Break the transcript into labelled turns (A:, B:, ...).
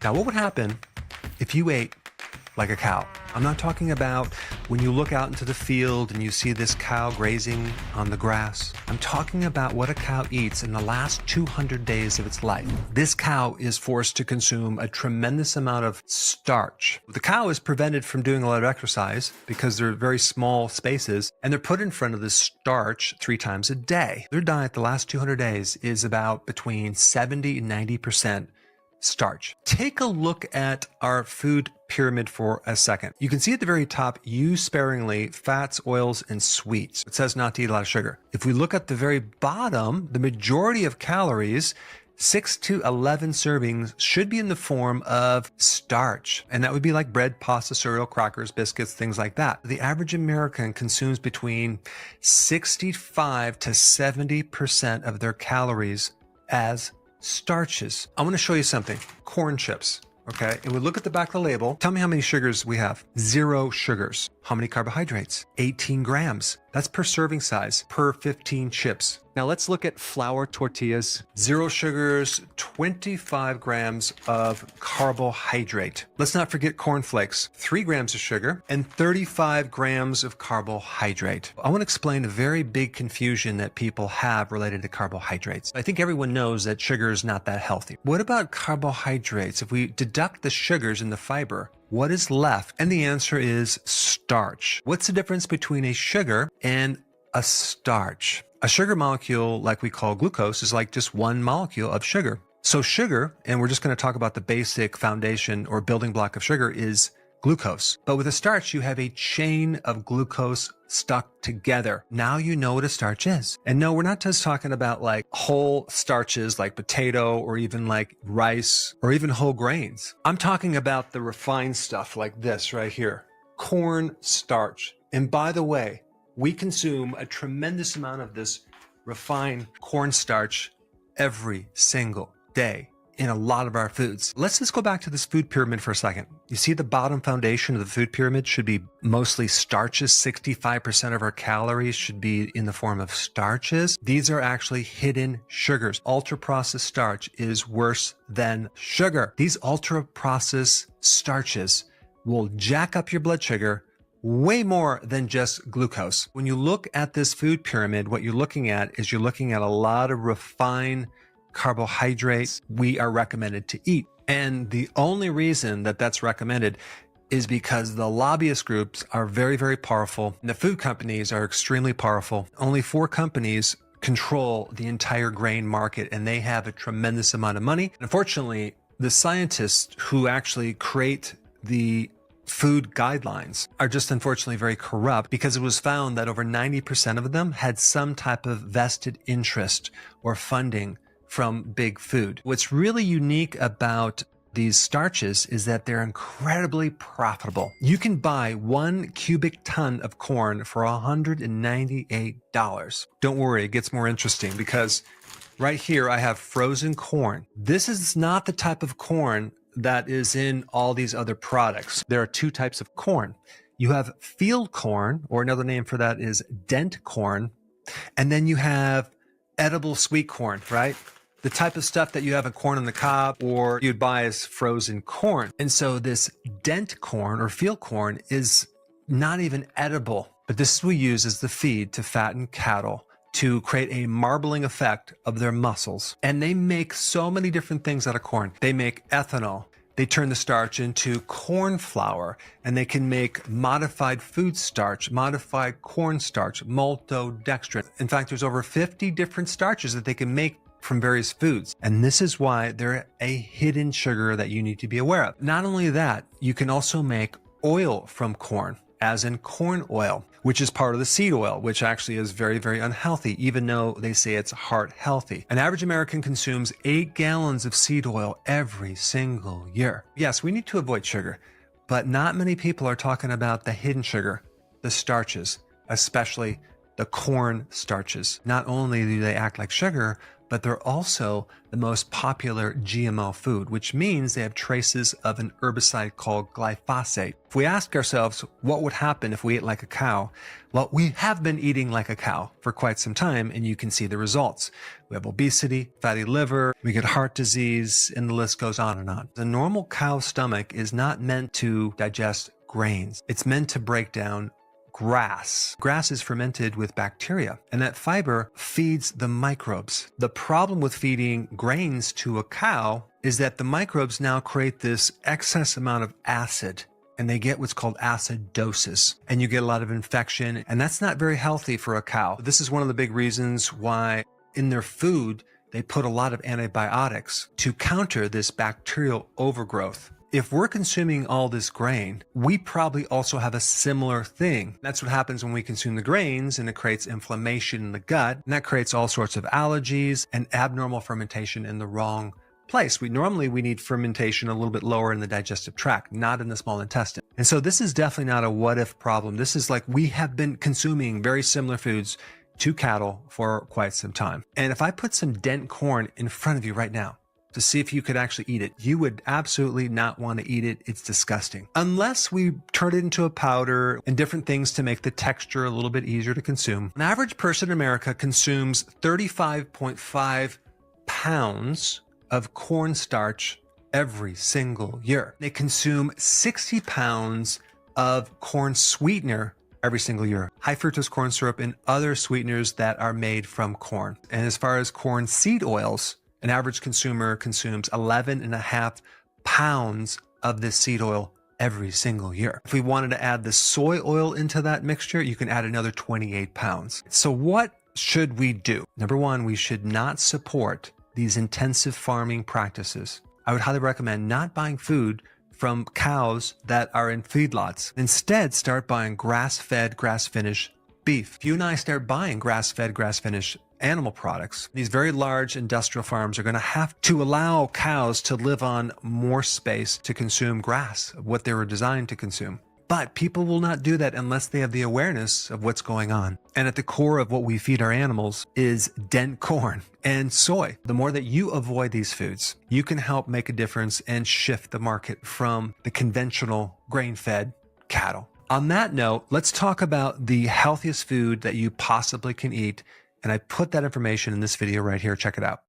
A: Now, what would happen if you ate like a cow? I'm not talking about when you look out into the field and you see this cow grazing on the grass. I'm talking about what a cow eats in the last 200 days of its life. This cow is forced to consume a tremendous amount of starch. The cow is prevented from doing a lot of exercise because they're very small spaces, and they're put in front of this starch 3 times a day. Their diet the last 200 days is about between 70 and 90% starch. Take a look at our food pyramid for a second. You can see at the very top, use sparingly fats, oils, and sweets. It says not to eat a lot of sugar. If we look at the very bottom, the majority of calories, 6 to 11 servings, should be in the form of starch. And that would be like bread, pasta, cereal, crackers, biscuits, things like that. The average American consumes between 65 to 70% of their calories as starches. I want to show you something. Corn chips. Okay, and we look at the back of the label. Tell me how many sugars we have. 0 sugars. How many carbohydrates? 18 grams. That's per serving size, per 15 chips. Now let's look at flour tortillas. 0 sugars, 25 grams of carbohydrate. Let's not forget cornflakes. 3 grams of sugar and 35 grams of carbohydrate. I want to explain a very big confusion that people have related to carbohydrates. I think everyone knows that sugar is not that healthy. What about carbohydrates? If we deduct the sugars and the fiber, what is left? And the answer is starch. What's the difference between a sugar and a starch? A sugar molecule, like we call glucose, is like just one molecule of sugar. So sugar, and we're just going to talk about the basic foundation or building block of sugar, is glucose. But with a starch, you have a chain of glucose stuck together. Now you know what a starch is. And no, we're not just talking about like whole starches like potato or even like rice or even whole grains. I'm talking about the refined stuff like this right here, corn starch. And by the way, we consume a tremendous amount of this refined cornstarch every single day in a lot of our foods. Let's just go back to this food pyramid for a second. You see the bottom foundation of the food pyramid should be mostly starches. 65% of our calories should be in the form of starches. These are actually hidden sugars. Ultra-processed starch is worse than sugar. These ultra-processed starches will jack up your blood sugar way more than just glucose. When you look at this food pyramid, what you're looking at is you're looking at a lot of refined carbohydrates we are recommended to eat. And the only reason that that's recommended is because the lobbyist groups are very, very powerful. And the food companies are extremely powerful. Only 4 companies control the entire grain market, and they have a tremendous amount of money. Unfortunately, the scientists who actually create the food guidelines are just unfortunately very corrupt, because it was found that over 90% of them had some type of vested interest or funding from big food. What's really unique about these starches is that they're incredibly profitable. You can buy 1 cubic ton of corn for $198. Don't worry, it gets more interesting, because right here I have frozen corn. This is not the type of corn that is in all these other products. There are 2 types of corn. You have field corn, or another name for that is dent corn, and then you have edible sweet corn, right? The type of stuff that you have in corn on the cob or you'd buy as frozen corn. And so this dent corn or field corn is not even edible, but this we use as the feed to fatten cattle to create a marbling effect of their muscles. And they make so many different things out of corn. They make ethanol. They turn the starch into corn flour, and they can make modified food starch, modified corn starch, maltodextrin. In fact, there's over 50 different starches that they can make from various foods. And this is why they're a hidden sugar that you need to be aware of. Not only that, you can also make oil from corn, as in corn oil, which is part of the seed oil, which actually is very, very unhealthy, even though they say it's heart healthy. An average American consumes 8 gallons of seed oil every single year. Yes, we need to avoid sugar, but not many people are talking about the hidden sugar, the starches, especially the corn starches. Not only do they act like sugar, but they're also the most popular GMO food, which means they have traces of an herbicide called glyphosate. If we ask ourselves what would happen if we ate like a cow, well, we have been eating like a cow for quite some time, and you can see the results. We have obesity, fatty liver, we get heart disease, and the list goes on and on. The normal cow stomach is not meant to digest grains. It's meant to break down grass. Grass is fermented with bacteria, and that fiber feeds the microbes. The problem with feeding grains to a cow is that the microbes now create this excess amount of acid, and they get what's called acidosis, and you get a lot of infection, and that's not very healthy for a cow. This is one of the big reasons why in their food they put a lot of antibiotics to counter this bacterial overgrowth. If we're consuming all this grain, we probably also have a similar thing. That's what happens when we consume the grains, and it creates inflammation in the gut, and that creates all sorts of allergies and abnormal fermentation in the wrong place. We need fermentation a little bit lower in the digestive tract, not in the small intestine. And so this is definitely not a what if problem. This is like we have been consuming very similar foods to cattle for quite some time. And if I put some dent corn in front of you right now, to see if you could actually eat it, you would absolutely not want to eat it. It's disgusting. Unless we turn it into a powder and different things to make the texture a little bit easier to consume. An average person in America consumes 35.5 pounds of cornstarch every single year. They consume 60 pounds of corn sweetener every single year. High fructose corn syrup and other sweeteners that are made from corn. And as far as corn seed oils, an average consumer consumes 11.5 pounds of this seed oil every single year. If we wanted to add the soy oil into that mixture, you can add another 28 pounds. So what should we do? Number one, we should not support these intensive farming practices. I would highly recommend not buying food from cows that are in feedlots. Instead, start buying grass-fed, grass-finished beef. If you and I start buying grass-fed, grass-finished animal products, these very large industrial farms are going to have to allow cows to live on more space to consume grass, what they were designed to consume. But people will not do that unless they have the awareness of what's going on. And at the core of what we feed our animals is dent corn and soy. The more that you avoid these foods, you can help make a difference and shift the market from the conventional grain-fed cattle. On that note, let's talk about the healthiest food that you possibly can eat. And I put that information in this video right here. Check it out.